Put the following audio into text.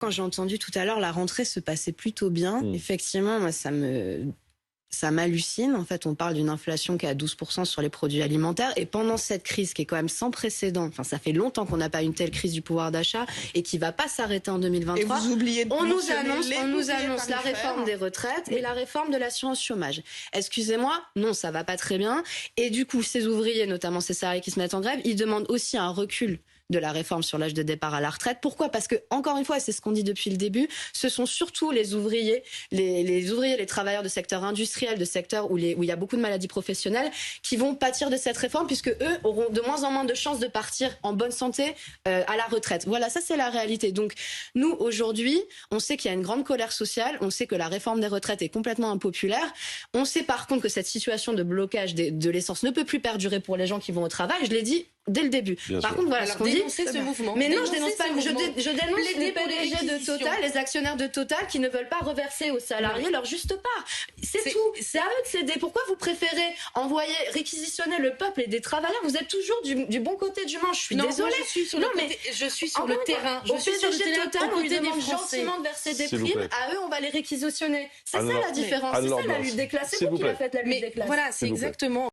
Quand j'ai entendu tout à l'heure, la rentrée se passait plutôt bien. Effectivement, moi, ça m'hallucine. En fait, on parle d'une inflation qui est à 12% sur les produits alimentaires. Et pendant cette crise qui est quand même sans précédent, enfin, ça fait longtemps qu'on n'a pas une telle crise du pouvoir d'achat et qui va pas s'arrêter en 2023. Et vous oubliez de on nous annonce la réforme des retraites et la réforme de l'assurance chômage. Excusez-moi, non, ça va pas très bien. Et du coup, ces ouvriers, notamment ces salariés qui se mettent en grève, ils demandent aussi un recul de la réforme sur l'âge de départ à la retraite. Pourquoi ? Parce que, encore une fois, c'est ce qu'on dit depuis le début, ce sont surtout les ouvriers, les travailleurs de secteur industriel, de secteurs où il y a beaucoup de maladies professionnelles, qui vont pâtir de cette réforme, puisque eux auront de moins en moins de chances de partir en bonne santé à la retraite. Voilà, ça c'est la réalité. Donc, nous, aujourd'hui, on sait qu'il y a une grande colère sociale, on sait que la réforme des retraites est complètement impopulaire, on sait par contre que cette situation de blocage de l'essence ne peut plus perdurer pour les gens qui vont au travail, je l'ai dit dès le début. Par contre, voilà ce qu'on dit. Ce mouvement. Mais non, je dénonce pas. Je dénonce les PDG de Total, les actionnaires de Total qui ne veulent pas reverser aux salariés leur juste part. C'est tout. C'est à eux de céder. Pourquoi vous préférez réquisitionner le peuple et des travailleurs ? Vous êtes toujours du bon côté du manche. Je suis désolée. Je suis sur le terrain. Au PDG de Total, on demande gentiment de verser des primes. À eux, on va les réquisitionner. C'est ça la différence. C'est ça la lutte des classes. C'est vous qui la faites, la lutte des classes. Voilà, c'est exactement.